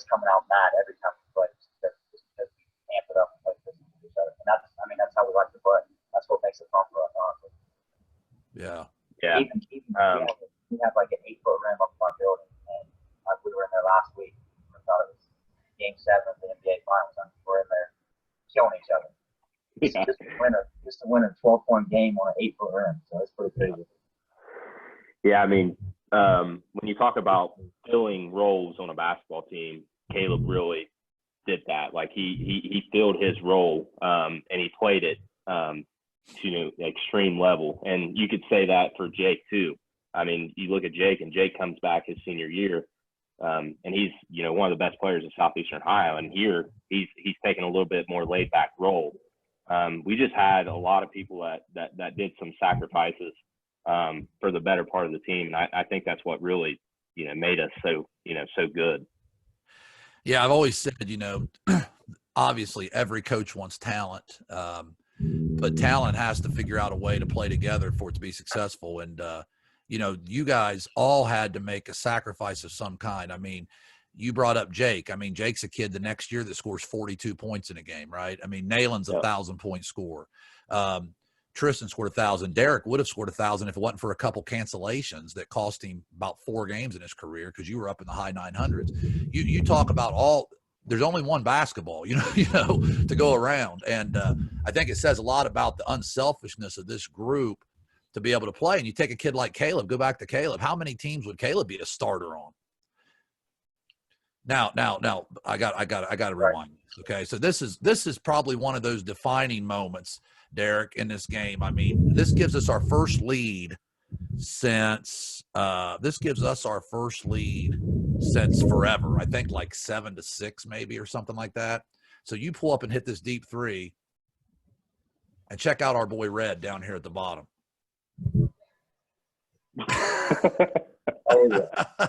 [SPEAKER 2] coming out mad every time we play. Just because we amp it up and play physical with each other. And that's how we like to play. That's what makes it fun for us, honestly.
[SPEAKER 1] Yeah.
[SPEAKER 2] Even we have like an 8-foot rim up in our building, and we were in there last week. I thought it was Game 7 of the NBA Finals, and we're in there killing each other.
[SPEAKER 3] Yeah.
[SPEAKER 2] Just to win a 12-point game on an 8-foot rim. So it's pretty crazy.
[SPEAKER 3] Yeah, I mean, when you talk about filling roles on a basketball team, Caleb really did that. Like he filled his role, and he played it to extreme level. And you could say that for Jake too. I mean, you look at Jake, and Jake comes back his senior year, and he's one of the best players in Southeastern Ohio. And here he's taking a little bit more laid back role. We just had a lot of people that did some sacrifices for the better part of the team, and I think that's what really made us so good.
[SPEAKER 1] Yeah, I've always said obviously every coach wants talent, but talent has to figure out a way to play together for it to be successful. And you guys all had to make a sacrifice of some kind. I mean, you brought up Jake. I mean, Jake's a kid the next year that scores 42 points in a game, right? I mean, Nalen's a 1,000-point scorer. Tristan scored 1,000. Derick would have scored 1,000 if it wasn't for a couple cancellations that cost him about 4 games in his career because you were up in the high 900s. You talk about there's only one basketball, to go around. And I think it says a lot about the unselfishness of this group to be able to play. And you take a kid like Caleb, go back to Caleb. How many teams would Caleb be a starter on? Now, I got to rewind. Okay, so this is probably one of those defining moments, Derick, in this game. I mean, this gives us our first lead since forever. I think like 7-6 maybe or something like that. So you pull up and hit this deep three, and check out our boy Red down here at the bottom.
[SPEAKER 2] Oh, yeah.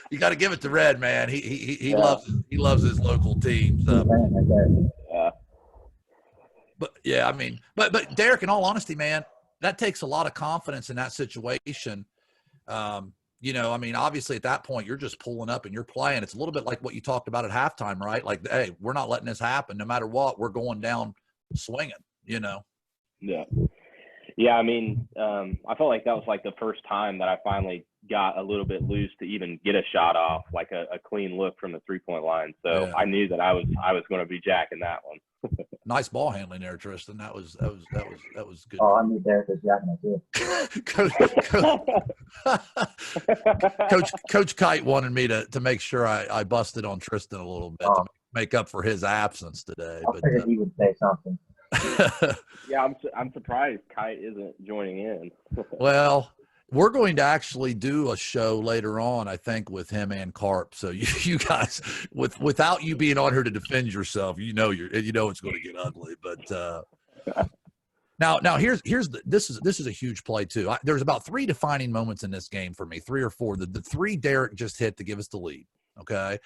[SPEAKER 1] You got to give it to Red, man. He loves his local teams. But yeah, I mean, but Derick, in all honesty, man, that takes a lot of confidence in that situation. I mean, obviously at that point you're just pulling up and you're playing. It's a little bit like what you talked about at halftime, right? Like, hey, we're not letting this happen. No matter what, we're going down swinging.
[SPEAKER 3] Yeah. Yeah, I mean, I felt like that was like the first time that I finally got a little bit loose to even get a shot off, like a clean look from the 3-point line. So yeah. I knew that I was going to be jacking that one.
[SPEAKER 1] Nice ball handling there, Tristan. That was good.
[SPEAKER 2] Oh, I knew Derick was jacking it too.
[SPEAKER 1] Coach Kite wanted me to make sure I busted on Tristan a little bit to make up for his absence today.
[SPEAKER 2] I figured he would say something.
[SPEAKER 3] Yeah, I'm surprised Kite isn't joining in.
[SPEAKER 1] Well, we're going to actually do a show later on, I think, with him and Carp. So you guys, without you being on here to defend yourself, you know it's going to get ugly. But now here's this is a huge play too. There's about 3 defining moments in this game for me, 3 or 4. The 3 Derick just hit to give us the lead. Okay,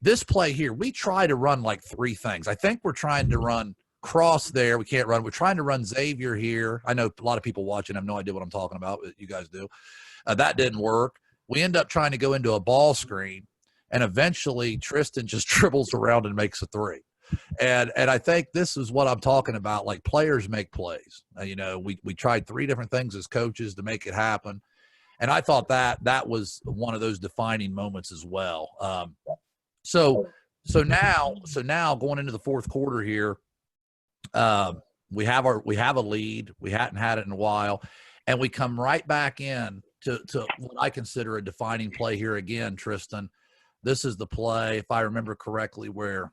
[SPEAKER 1] this play here, we try to run like 3 things. I think we're trying to run cross there. We can't run. We're trying to run Xavier here. I know a lot of people watching have no idea what I'm talking about, but you guys do. That didn't work. We end up trying to go into a ball screen, and eventually Tristan just dribbles around and makes a 3. And I think this is what I'm talking about. Like, players make plays. We tried 3 different things as coaches to make it happen, and I thought that was one of those defining moments as well. So now going into the fourth quarter here. We have a lead. We hadn't had it in a while, and we come right back in to what I consider a defining play here again, Tristan. This is the play, if I remember correctly, where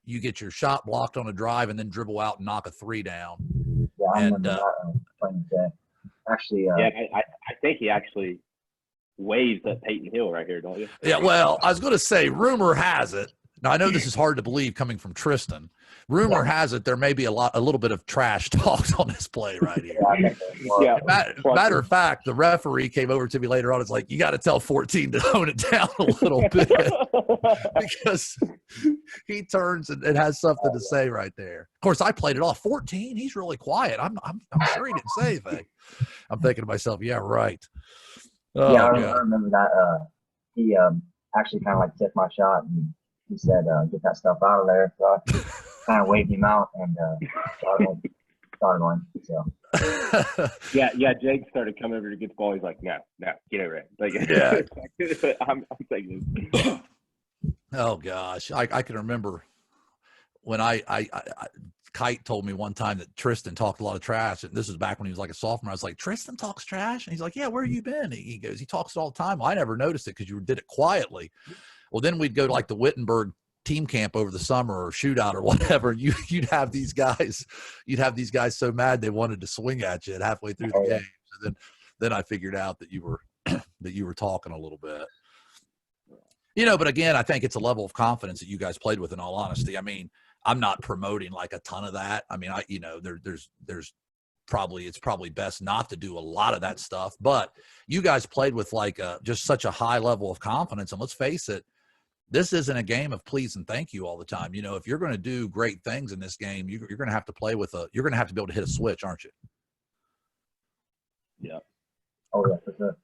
[SPEAKER 1] you get your shot blocked on a drive and then dribble out and knock a 3 down.
[SPEAKER 2] Yeah, I remember that playing today. Actually,
[SPEAKER 3] yeah, I think he actually waves at Peyton Hill right here, don't you?
[SPEAKER 1] Yeah, well, I was going to say, rumor has it. Now, I know this is hard to believe coming from Tristan. Rumor has it there may be a little bit of trash talked on this play right here.
[SPEAKER 3] Yeah.
[SPEAKER 1] Matter of fact, the referee came over to me later on. It's like, you got to tell 14 to tone it down a little bit because he turns and has something to say right there. Of course, I played it off. 14, he's really quiet. I'm sure he didn't say anything. I'm thinking to myself, yeah, right. Oh,
[SPEAKER 2] yeah, I remember that. He actually kind of like tipped my shot, and he said, "Get that stuff out of there." So I kind of waved him out and started going. So
[SPEAKER 3] yeah. Jake started coming over to get the ball. He's like, "No, get over it." Like,
[SPEAKER 1] yeah.
[SPEAKER 3] I'm thinking.
[SPEAKER 1] Oh gosh, I can remember when I Kite told me one time that Tristan talked a lot of trash, and this was back when he was like a sophomore. I was like, Tristan talks trash? And he's like, yeah, where have you been? He goes, he talks it all the time. Well, I never noticed it because you did it quietly. Well, then we'd go to like the Wittenberg team camp over the summer or shootout or whatever. You'd have these guys so mad they wanted to swing at you halfway through the game. So then I figured out that you were talking a little bit. But again, I think it's a level of confidence that you guys played with, in all honesty. I mean, I'm not promoting like a ton of that. I mean, there's probably best not to do a lot of that stuff, but you guys played with like just such a high level of confidence. And let's face it, this isn't a game of please and thank you all the time. If you're going to do great things in this game, you're going to have to play with you're going to have to be able to hit a switch, aren't you?
[SPEAKER 3] Yeah.
[SPEAKER 2] Oh yeah, for sure.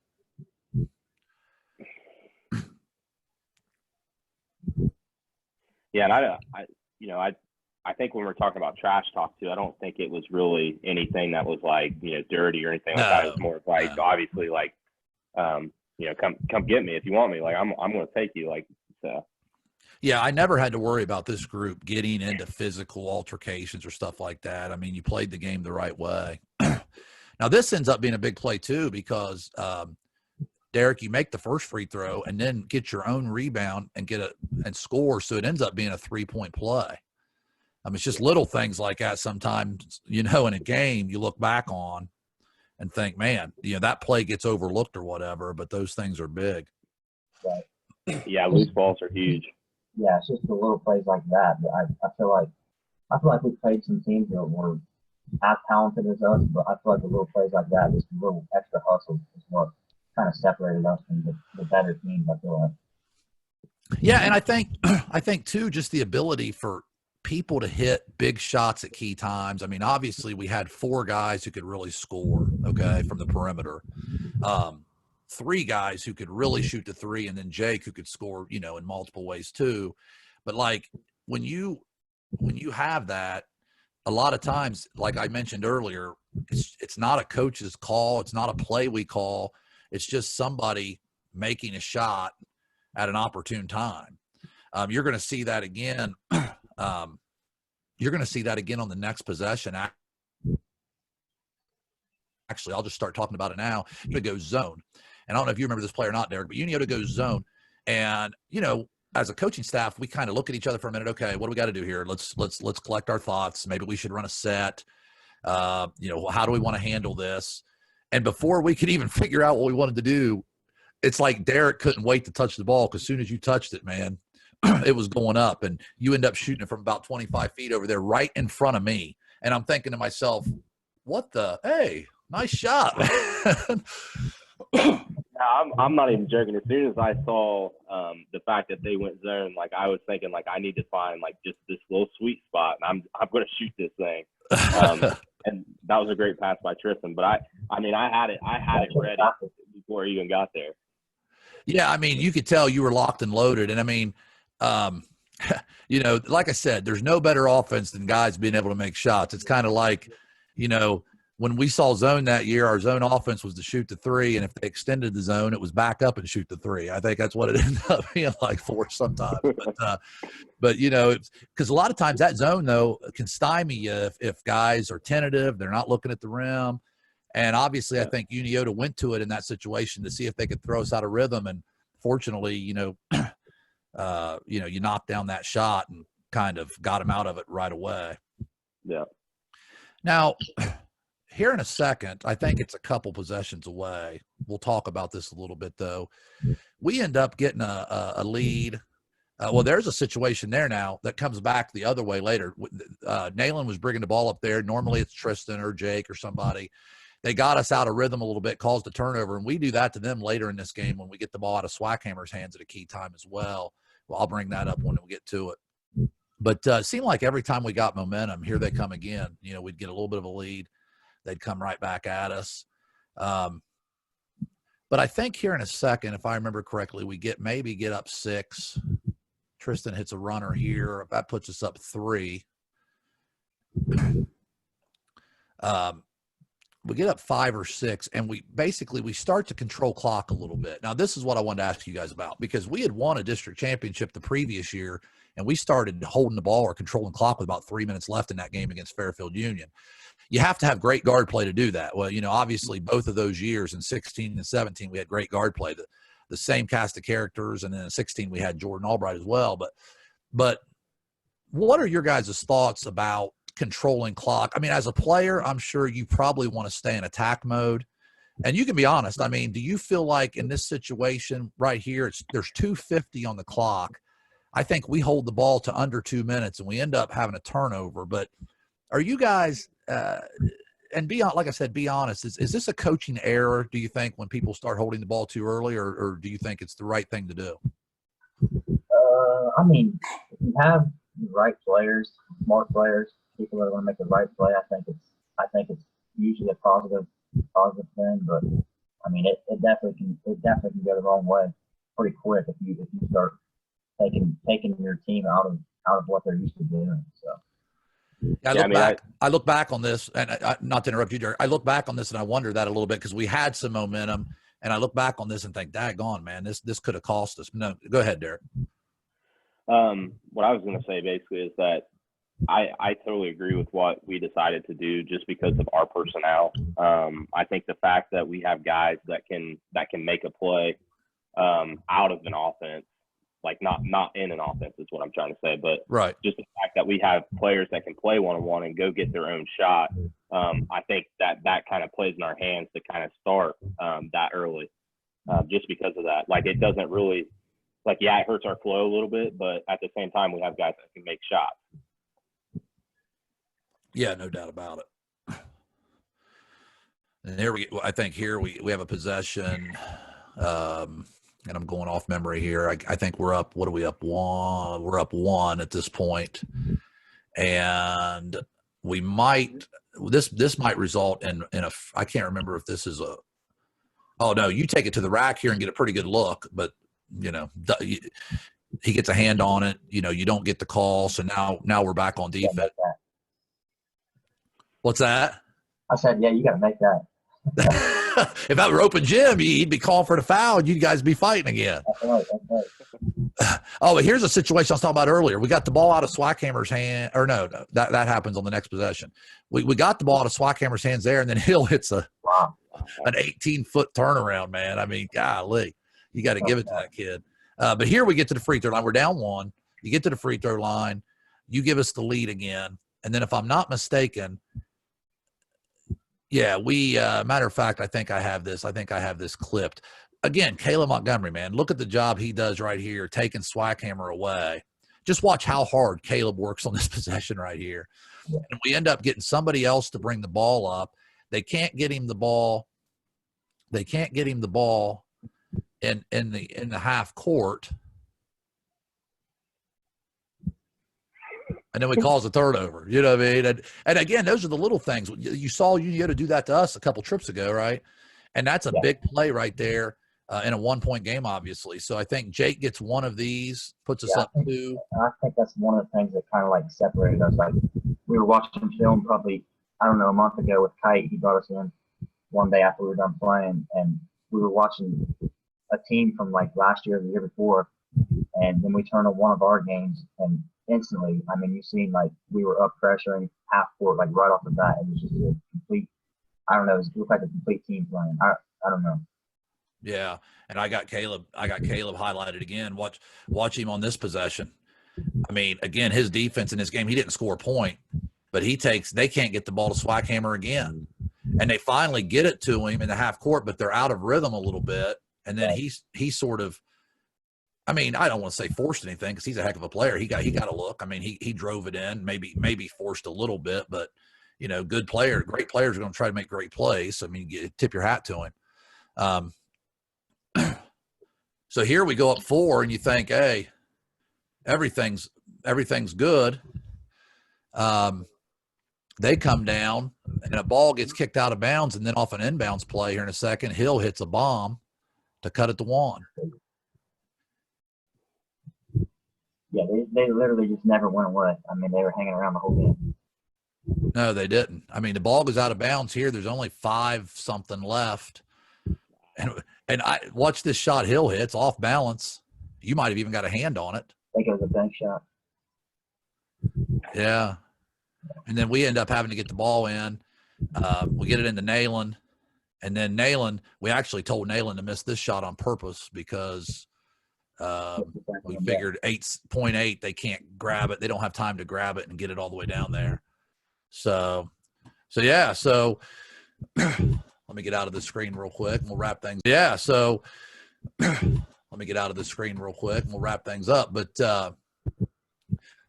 [SPEAKER 3] Yeah, and I think when we're talking about trash talk too, I don't think it was really anything that was like, dirty or anything like that. It was more like, obviously, like, come get me if you want me. Like, I'm going to take you. Like, so.
[SPEAKER 1] Yeah, I never had to worry about this group getting into physical altercations or stuff like that. I mean, you played the game the right way. Now, this ends up being a big play too because Derick, you make the first free throw and then get your own rebound and and score. So it ends up being a 3-point play. I mean, it's just little things like that. Sometimes, in a game you look back on and think, man, that play gets overlooked or whatever, but those things are big.
[SPEAKER 2] Right.
[SPEAKER 3] Yeah. Loose balls are huge.
[SPEAKER 2] Yeah. It's just the little plays like that. I feel like we played some teams that were as talented as us, but I feel like the little plays like that, just a little extra hustle is what kind of separated us from the better teams, I feel like.
[SPEAKER 1] Yeah, and I think too, just the ability for people to hit big shots at key times. I mean, obviously we had 4 guys who could really score, okay, from the perimeter. 3 guys who could really shoot the 3, and then Jake who could score, in multiple ways too. But like when you have that, a lot of times, like I mentioned earlier, it's not a coach's call, it's not a play we call. It's just somebody making a shot at an opportune time. You're going to see that again. You're going to see that again on the next possession. Actually, I'll just start talking about it now. It goes zone. And I don't know if you remember this play or not, Derick, but Unioto goes zone. And, as a coaching staff, we kind of look at each other for a minute. Okay, what do we got to do here? Let's collect our thoughts. Maybe we should run a set. How do we want to handle this? And before we could even figure out what we wanted to do, it's like Derick couldn't wait to touch the ball, because as soon as you touched it, man, it was going up, and you end up shooting it from about 25 feet over there right in front of me. And I'm thinking to myself, hey, nice shot, man.
[SPEAKER 3] I'm not even joking. As soon as I saw the fact that they went zone, like I was thinking, like I need to find like just this little sweet spot, and I'm going to shoot this thing. And that was a great pass by Tristan. But I mean, I had it ready before I even got there.
[SPEAKER 1] Yeah, I mean, you could tell you were locked and loaded, and I mean, like I said, there's no better offense than guys being able to make shots. It's kind of like, when we saw zone that year, our zone offense was to shoot the three, and if they extended the zone, it was back up and shoot the three. I think that's what it ended up being like for sometimes. But because a lot of times that zone, though, can stymie you if guys are tentative, they're not looking at the rim. And obviously, I think Unioto went to it in that situation to see if they could throw us out of rhythm. And fortunately, you knocked down that shot and kind of got him out of it right away.
[SPEAKER 3] Yeah.
[SPEAKER 1] Now, here in a second, I think it's a couple possessions away. We'll talk about this a little bit, though. We end up getting a lead. Well, there's a situation there now that comes back the other way later. Nayland was bringing the ball up there. Normally it's Tristan or Jake or somebody. They got us out of rhythm a little bit, caused a turnover, and we do that to them later in this game when we get the ball out of Swackhammer's hands at a key time as well. Well, I'll bring that up when we get to it. But it seemed like every time we got momentum, here they come again. We'd get a little bit of a lead. They'd come right back at us. But I think here in a second, if I remember correctly, we maybe get up 6. Tristan hits a runner here. That puts us up 3. We get up 5 or 6, and we start to control clock a little bit. Now, this is what I wanted to ask you guys about, because we had won a district championship the previous year, and we started holding the ball or controlling clock with about 3 minutes left in that game against Fairfield Union. You have to have great guard play to do that. Well, obviously both of those years in 16 and 17, we had great guard play, the same cast of characters. And then in 16, we had Jordan Albright as well. But what are your guys' thoughts about controlling clock? I mean, as a player, I'm sure you probably want to stay in attack mode. And you can be honest. I mean, do you feel like in this situation right here, there's 2:50 on the clock? I think we hold the ball to under 2 minutes and we end up having a turnover. But are you guys, and like I said, be honest, is this a coaching error, do you think, when people start holding the ball too early, or do you think it's the right thing to do?
[SPEAKER 2] I mean, if you have the right players, smart players, people that are going to make the right play, I think it's usually a positive thing. But I mean, it definitely can go the wrong way pretty quick if you start taking your team out of what they're used to doing. So
[SPEAKER 1] I look back on this, and not to interrupt you, Derick. I look back on this and I wonder that a little bit, because we had some momentum, and I look back on this and think, daggone, man, this could have cost us. No, go ahead, Derick.
[SPEAKER 3] What I was going to say basically is that I totally agree with what we decided to do just because of our personnel. I think the fact that we have guys that can make a play out of an offense, like not in an offense is what I'm trying to say, but
[SPEAKER 1] right.
[SPEAKER 3] Just the fact that we have players that can play one-on-one and go get their own shot, I think that kind of plays in our hands to kind of start that early, just because of that. Like, it doesn't really – like, yeah, it hurts our flow a little bit, but at the same time, we have guys that can make shots.
[SPEAKER 1] Yeah, no doubt about it. And I think here we have a possession, and I'm going off memory here. I think we're up. What are we up? 1. We're up 1 at this point, and we might. This might result in a. I can't remember if this is a. Oh no! You take it to the rack here and get a pretty good look, but he gets a hand on it. You don't get the call, so now we're back on defense. What's that?
[SPEAKER 2] I said, yeah, you got to make that.
[SPEAKER 1] If that were open gym, he'd be calling for the foul, and you guys be fighting again.
[SPEAKER 2] That's right.
[SPEAKER 1] Oh, but here's a situation I was talking about earlier. We got the ball out of Swackhammer's hand, or no, that happens on the next possession. We got the ball out of Swackhammer's hands there, and then Hill hits an 18-foot turnaround, man. I mean, golly, you got to give it to that kid. But here we get to the free throw line. We're down 1. You get to the free throw line. You give us the lead again. And then if I'm not mistaken, yeah, matter of fact, I think I have this clipped. Again, Caleb Montgomery, man, look at the job he does right here, taking Swackhammer away. Just watch how hard Caleb works on this possession right here. And we end up getting somebody else to bring the ball up. They can't get him the ball. They can't get him the ball in the half court. And then we cause a turnover. You know what I mean? And again, those are the little things. You saw Unioto do that to us a couple trips ago, right? And that's a big play right there in a 1-point game, obviously. So I think Jake gets one of these, puts us up 2.
[SPEAKER 2] I think that's one of the things that kind of like separated us. Like we were watching film probably, I don't know, a month ago with Kite. He brought us in one day after we were done playing, and we were watching a team from like last year or the year before, and then we turned on one of our games, and instantly, I mean, you seen like we were up pressuring half court like right off the bat. It was just a complete, I don't know, it looked like a complete team playing. I don't know.
[SPEAKER 1] Yeah, and I got Caleb highlighted again. Watch him on this possession. I mean, again, his defense in this game, he didn't score a point, but they can't get the ball to Swackhammer again. And they finally get it to him in the half court, but they're out of rhythm a little bit. And then he sort of, I mean, I don't want to say forced anything because he's a heck of a player. He got a look. I mean, he drove it in, maybe forced a little bit, but you know, good player, great players are going to try to make great plays. I mean, tip your hat to him. So here we go up 4, and you think, hey, everything's good. They come down, and a ball gets kicked out of bounds, and then off an inbounds play here in a second, Hill hits a bomb to cut it to 1.
[SPEAKER 2] Yeah, they literally just never went away. I mean, they were hanging around the whole game.
[SPEAKER 1] No, they didn't. I mean, the ball goes out of bounds here. There's only 5-something left. And I watch this shot Hill hits off balance. You might have even got a hand on it.
[SPEAKER 2] I think it was a bank shot.
[SPEAKER 1] Yeah. And then we end up having to get the ball in. We get it into Nayland. And then Nayland, we actually told Nayland to miss this shot on purpose because we figured 8.8, they can't grab it. They don't have time to grab it and get it all the way down there. So yeah. So let me get out of the screen real quick and we'll wrap things. Yeah. So let me get out of the screen real quick and we'll wrap things up. But so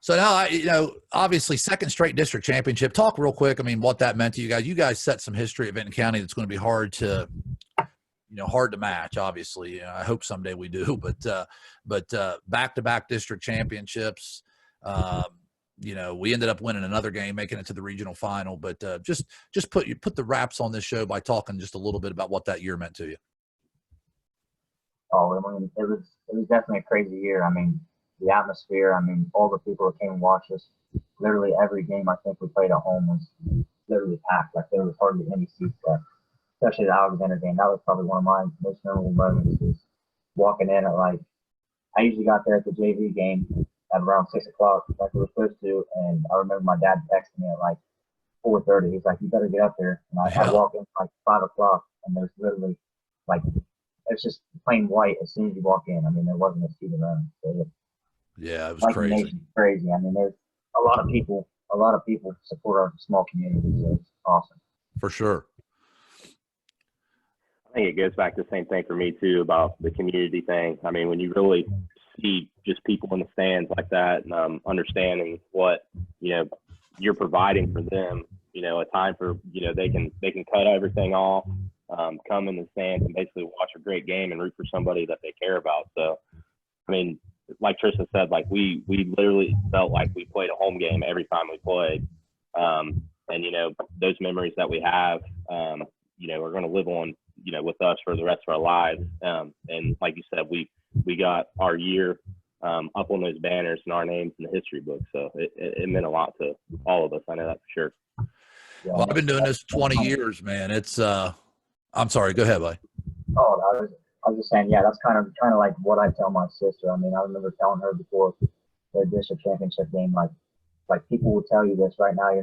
[SPEAKER 1] now, obviously second straight district championship. Talk real quick. I mean, what that meant to you guys. You guys set some history at Vinton County that's going to be hard to match, obviously. I hope someday we do, but back-to-back district championships. We ended up winning another game, making it to the regional final, but just put the wraps on this show by talking just a little bit about what that year meant to you.
[SPEAKER 2] Oh, I mean, it was definitely a crazy year. I mean, the atmosphere, I mean, all the people that came and watched us, literally every game I think we played at home was literally packed. Like there was hardly any seats left, especially the Alexander game. That was probably one of my most memorable moments was walking in at like, I usually got there at the JV game at around 6 o'clock like we were supposed to. And I remember my dad texting me at like 4:30. He's like, you better get up there. And I walk in at like 5 o'clock and there's literally like, it's just plain white as soon as you walk in. I mean, there wasn't a seat around. So
[SPEAKER 1] yeah, it was
[SPEAKER 2] like
[SPEAKER 1] crazy.
[SPEAKER 2] Crazy. I mean, there's a lot of people support our small community. So it's awesome.
[SPEAKER 1] For sure.
[SPEAKER 3] I think it goes back to the same thing for me too about the community thing. I mean, when you really see just people in the stands like that and understanding what, you're providing for them, a time for, they can cut everything off, come in the stands and basically watch a great game and root for somebody that they care about. So, I mean, like Tristan said, like we literally felt like we played a home game every time we played. And, those memories that we have, are going to live on, with us for the rest of our lives. And like you said, we got our year up on those banners and our names in the history book. So it meant a lot to all of us. I know that for sure.
[SPEAKER 1] Well, I've been doing this 20 years, man. It's I'm sorry. Go ahead, buddy.
[SPEAKER 2] Oh, I was just saying, yeah, that's kind of like what I tell my sister. I mean, I remember telling her before the district championship game, like people will tell you this right now. You're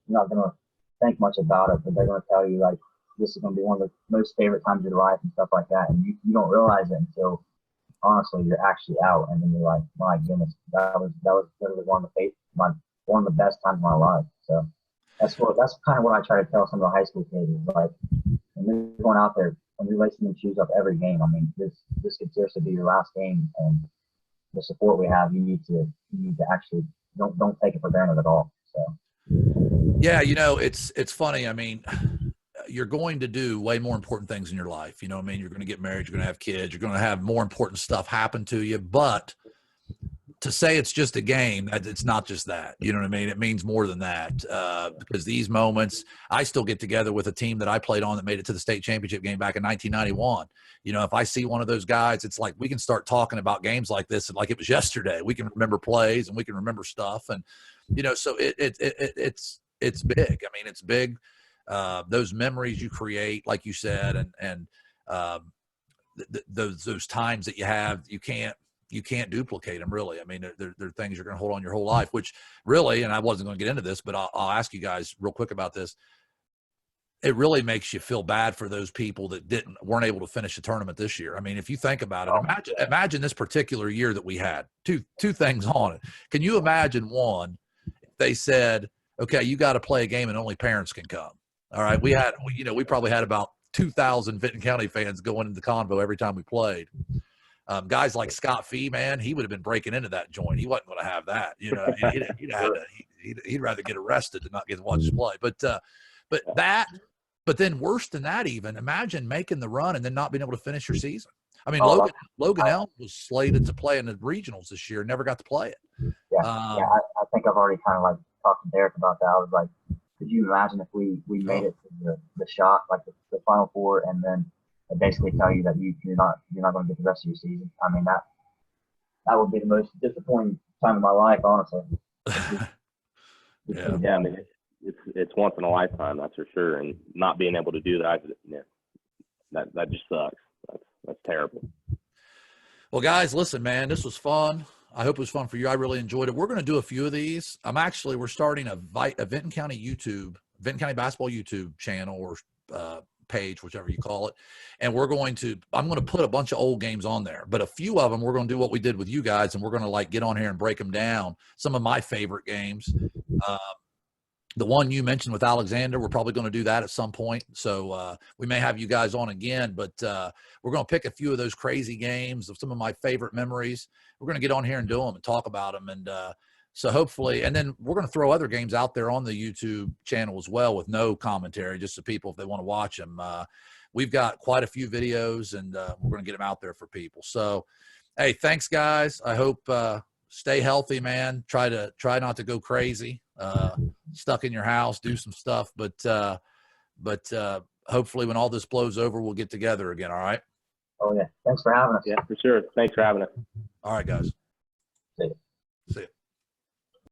[SPEAKER 2] not gonna think much about it, but they're gonna tell you like this is gonna be one of the most favorite times of your life and stuff like that, and you don't realize it until honestly, you're actually out, and then you're like, my goodness, that was literally one of the best times of my life. So that's kind of what I try to tell some of the high school kids is like, when you're going out there, when you're lacing your shoes up every game, I mean, this could seriously be your last game, and the support we have, you need to actually don't take it for granted at all. So
[SPEAKER 1] Yeah, it's funny. I mean, you're going to do way more important things in your life. You know what I mean? You're going to get married, you're going to have kids, you're going to have more important stuff happen to you. But to say it's just a game, it's not just that. You know what I mean? It means more than that, because these moments, I still get together with a team that I played on that made it to the state championship game back in 1991. If I see one of those guys, it's like we can start talking about games like this like it was yesterday. We can remember plays and we can remember stuff, and so it's big. I mean, it's big. Those memories you create, like you said, and those times that you have, you can't duplicate them, really. I mean, they're things you're going to hold on your whole life, which really, and I wasn't going to get into this, but I'll ask you guys real quick about this. It really makes you feel bad for those people that weren't able to finish the tournament this year. I mean, if you think about it, imagine this particular year that we had two things on it. Can you imagine one, if they said, okay, you got to play a game and only parents can come. All right. We probably had about 2,000 Vinton County fans going into the convo every time we played. Guys like Scott Fee, man, he would have been breaking into that joint. He wasn't going to have that. He'd rather get arrested than not get to watch us play. But then worse than that, even imagine making the run and then not being able to finish your season. I mean, Logan Elm was slated to play in the regionals this year, never got to play it.
[SPEAKER 2] Yeah, I think I've already kind of like talked to Derick about that. I was like, could you imagine if we made it to the shot, like the Final Four, and then they basically tell you that you're not going to get the rest of your season? I mean, that would be the most disappointing time of my life, honestly.
[SPEAKER 3] Yeah, I mean, it's once in a lifetime, that's for sure, and not being able to do that, that just sucks. That's terrible.
[SPEAKER 1] Well, guys, listen, man, this was fun. I hope it was fun for you. I really enjoyed it. We're going to do a few of these. We're starting a Vinton County basketball YouTube channel or page, whichever you call it. And I'm going to put a bunch of old games on there, but a few of them, we're going to do what we did with you guys. And we're going to get on here and break them down. Some of my favorite games. The one you mentioned with Alexander, we're probably going to do that at some point. So we may have you guys on again, but we're going to pick a few of those crazy games of some of my favorite memories. We're going to get on here and do them and talk about them. And so hopefully, and then we're going to throw other games out there on the YouTube channel as well with no commentary, just so people, if they want to watch them. We've got quite a few videos, and we're going to get them out there for people. So, hey, thanks, guys. I hope stay healthy, man. Try not to go crazy. Stuck in your house, do some stuff, but hopefully when all this blows over, we'll get together again. All right.
[SPEAKER 2] Oh yeah. Thanks for having us.
[SPEAKER 3] Yeah, for sure. Thanks for having us.
[SPEAKER 1] All right, guys.
[SPEAKER 2] See you.
[SPEAKER 1] See you.